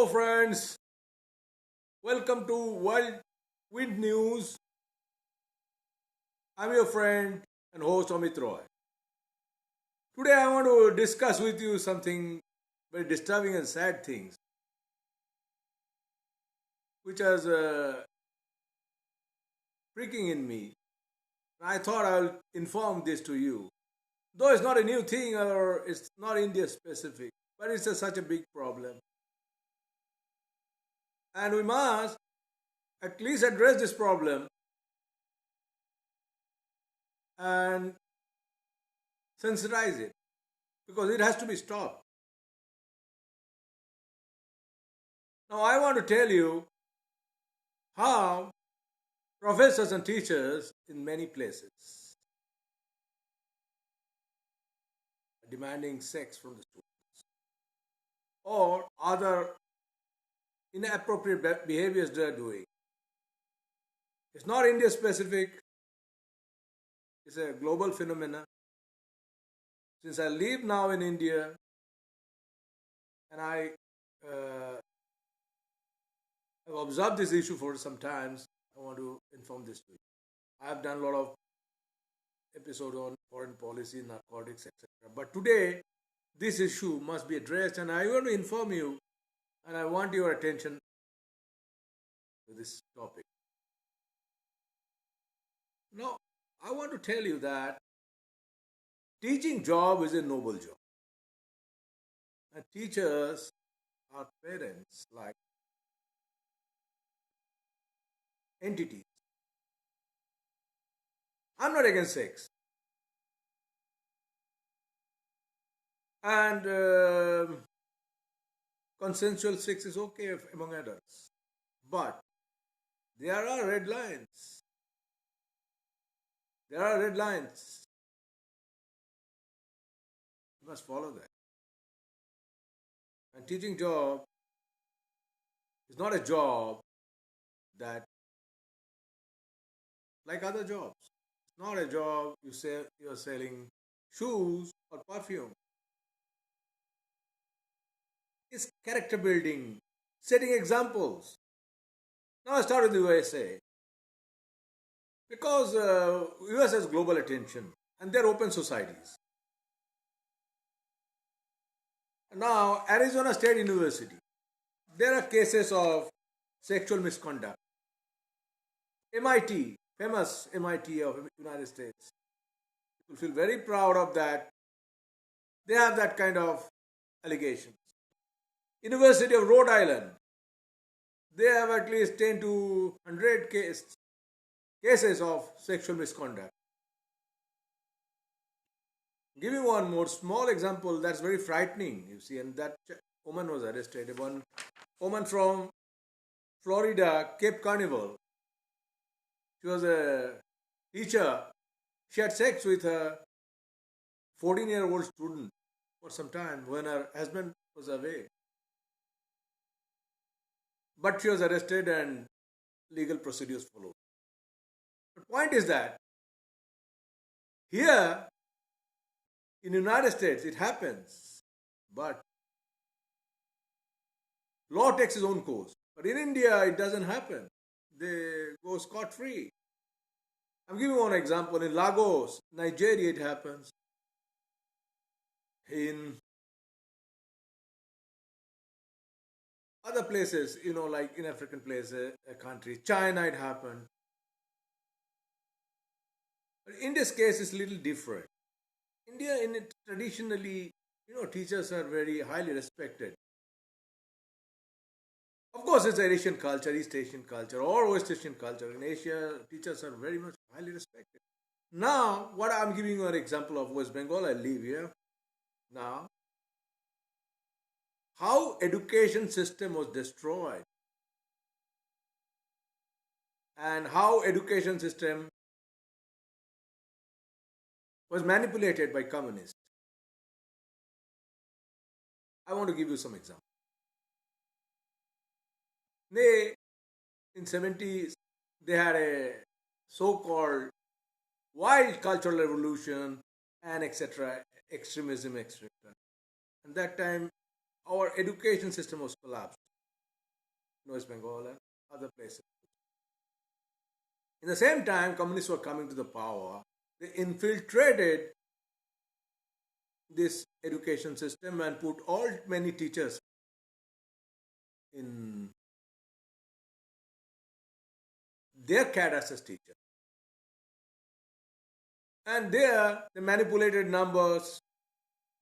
Hello, friends. Welcome to World Wind News. I'm your friend and host Amit Roy. Today, I want to discuss with you something very disturbing and sad things, which is freaking in me. I thought I'll inform this to you. Though it's not a new thing or it's not India specific, but it's such a big problem. And we must at least address this problem and sensitize it because it has to be stopped. Now, I want to tell you how professors and teachers in many places are demanding sex from the students or other inappropriate behaviors they are doing. It's not India specific, it's a global phenomenon. Since I live now in India and I have observed this issue for some times, I want to inform this to you. I have done a lot of episodes on foreign policy, narcotics, etc. But today, this issue must be addressed, and I want to inform you, and I want your attention to this topic. Now, I want to tell you that teaching job is a noble job. And teachers are parents like entities. I'm not against sex. And consensual sex is okay among adults. But there are red lines. There are red lines. You must follow that. And teaching job is not a job that, like other jobs, it's not a job you say you're selling shoes or perfume. It's character building, setting examples. Now I start with the USA. Because US has global attention and they're open societies. Now, Arizona State University, there are cases of sexual misconduct. MIT, famous MIT of United States, people feel very proud of that. They have that kind of allegations. University of Rhode Island, they have at least 10 to 100 cases of sexual misconduct. Give you one more small example that's very frightening, you see, and that woman was arrested. One woman from Florida, Cape Carnival. She was a teacher. She had sex with a 14-year-old student for some time when her husband was away. But she was arrested and legal procedures followed. The point is that here in the United States it happens, but law takes its own course. But in India it doesn't happen. They go scot-free. I'm giving one example. In Lagos, Nigeria, it happens. In other places, like in African places, countries, China, it happened. But in this case, it's a little different. India, in it, traditionally, teachers are very highly respected. Of course, it's an Asian culture, East Asian culture, or West Asian culture. In Asia, teachers are very much highly respected. Now, what I'm giving you an example of West Bengal, I live here. Now, how education system was destroyed and how education system was manipulated by communists. I want to give you some examples. In 70s, they had a so-called wild cultural revolution and etc., extremism, etc. And that time, our education system was collapsed. in West Bengal and other places. In the same time, communists were coming to the power. They infiltrated this education system and put all many teachers in their cadres as teachers. And there, they manipulated numbers.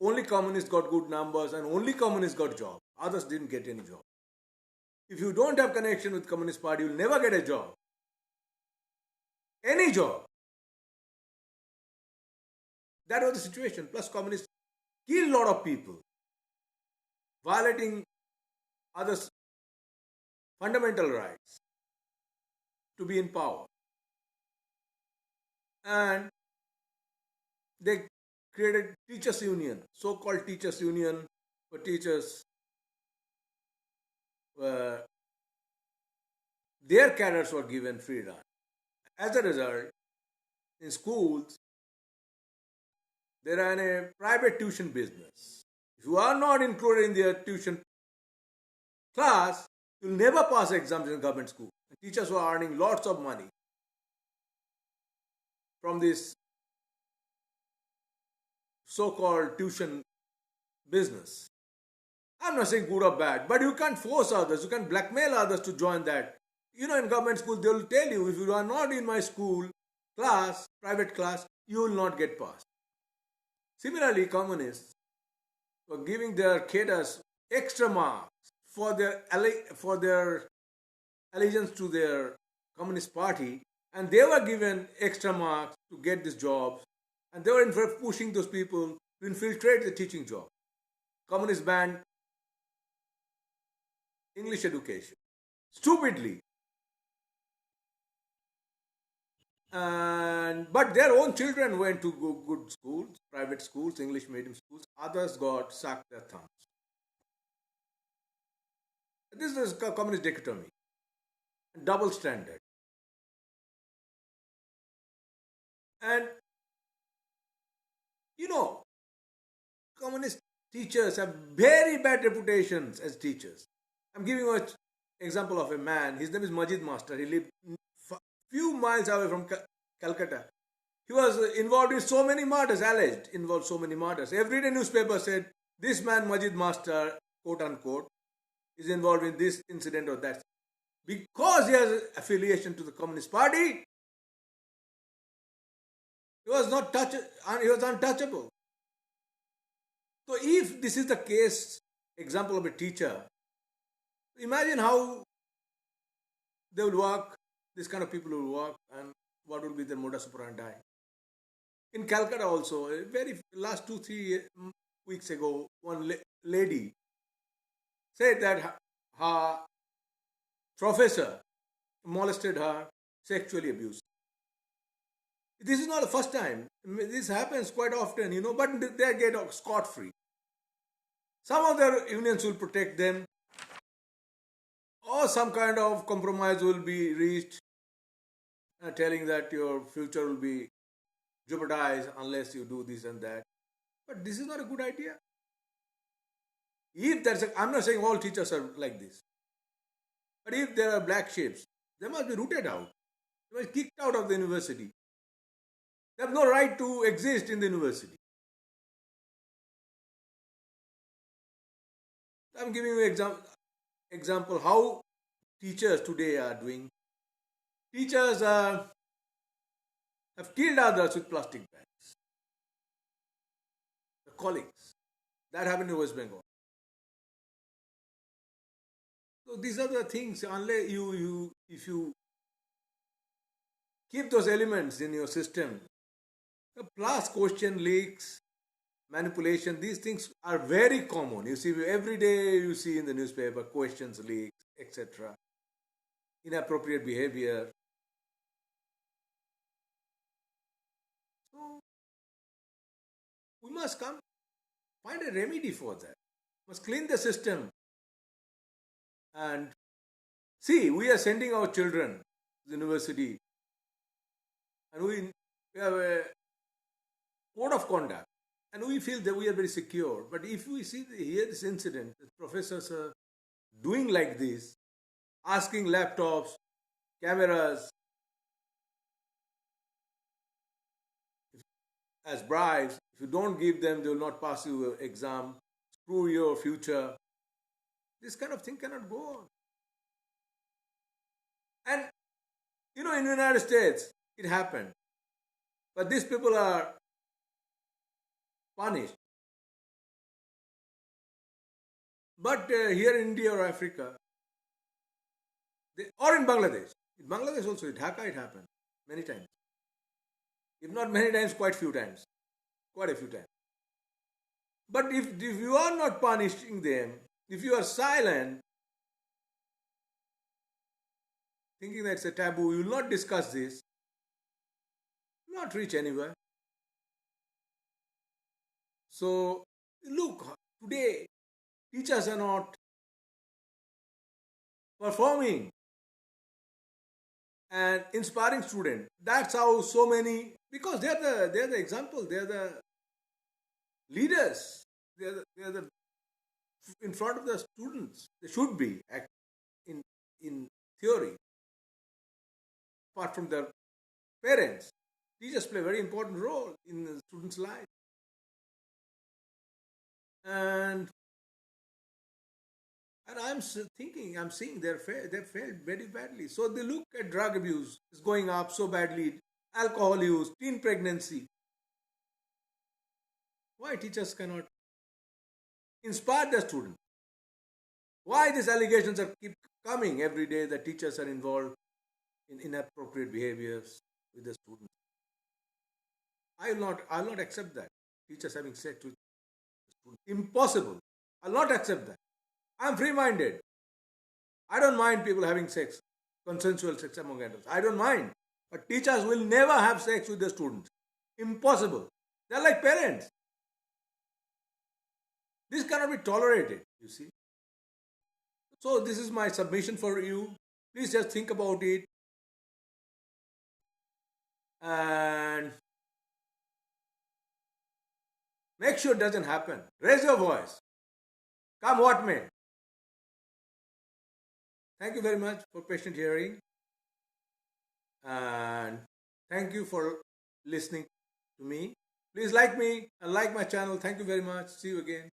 Only communists got good numbers and only communists got jobs. Others didn't get any job. If you don't have connection with Communist Party, you'll never get a job. Any job. That was the situation. Plus, communists killed a lot of people, violating others' fundamental rights to be in power. And they created teachers' union, so-called teachers' union, for teachers were their cadres were given freedom. As a result, in schools, they ran a private tuition business. If you are not included in their tuition class, you'll never pass exams in government school. And teachers were earning lots of money from this so-called tuition business. I'm not saying good or bad, but you can't force others, you can't blackmail others to join that. In government school, they will tell you, if you are not in my school class, private class, you will not get passed. Similarly, communists were giving their cadres extra marks for their allegiance to their Communist Party, and they were given extra marks to get these jobs, and they were in fact pushing those people to infiltrate the teaching job. Communists banned English education stupidly, but their own children went to good schools, private schools, English medium schools. Others got sucked their thumbs. This is communist dichotomy, double standard. And communist teachers have very bad reputations as teachers. I'm giving you an example of a man. His name is Majid Master. He lived few miles away from Calcutta. He was involved in so many murders, alleged involved so many murders. Every day newspaper said, this man Majid Master, quote unquote, is involved in this incident or that. Because he has affiliation to the Communist Party, he was untouchable. So if this is the case, example of a teacher, imagine how they will work, this kind of people will work, and what will be their modus operandi. In Calcutta also, last 2-3 weeks ago, one lady said that her professor molested her, sexually abused. This is not the first time. This happens quite often, but they get scot-free. Some of their unions will protect them, or some kind of compromise will be reached, telling that your future will be jeopardized unless you do this and that. But this is not a good idea. I'm not saying all teachers are like this, but if there are black sheeps, they must be rooted out. They must be kicked out of the university. They have no right to exist in the university. I'm giving you an example how teachers today are doing. Teachers have killed others with plastic bags. The colleagues. That happened in West Bengal. So these are the things, unless if you keep those elements in your system, plus question leaks, manipulation, these things are very common. You see, every day you see in the newspaper, questions leaks, etc. Inappropriate behavior. So, we must find a remedy for that. We must clean the system. And see, we are sending our children to the university, and we have a code of conduct, and we feel that we are very secure. But if we hear this incident, the professors are doing like this, asking laptops, cameras as bribes. If you don't give them, they will not pass your exam, screw your future. This kind of thing cannot go on. And in the United States, it happened. But these people are punished. But here in India or Africa, or in Bangladesh also, in Dhaka it happened many times. If not many times, quite a few times. But if you are not punishing them, if you are silent, thinking that it's a taboo, you will not discuss this, not reach anywhere. So, look, today, teachers are not performing and inspiring students. That's how so many, because they're the example, they're the leaders, they're the in front of the students. They should be in theory. Apart from their parents, teachers play a very important role in the students' life. And I'm thinking, I'm seeing they've failed very badly. So they look at drug abuse is going up so badly, alcohol use, teen pregnancy. Why teachers cannot inspire the students? Why these allegations are keep coming every day that teachers are involved in inappropriate behaviors with the students? I'll not accept that. Teachers having sex with students. Impossible. I'll not accept that. I'm free-minded. I don't mind people having sex, consensual sex among adults. I don't mind. But teachers will never have sex with the students. Impossible. They're like parents. This cannot be tolerated, you see. So this is my submission for you. Please just think about it. And make sure it doesn't happen. Raise your voice. Come what may. Thank you very much for patient hearing. And thank you for listening to me. Please like me and like my channel. Thank you very much. See you again.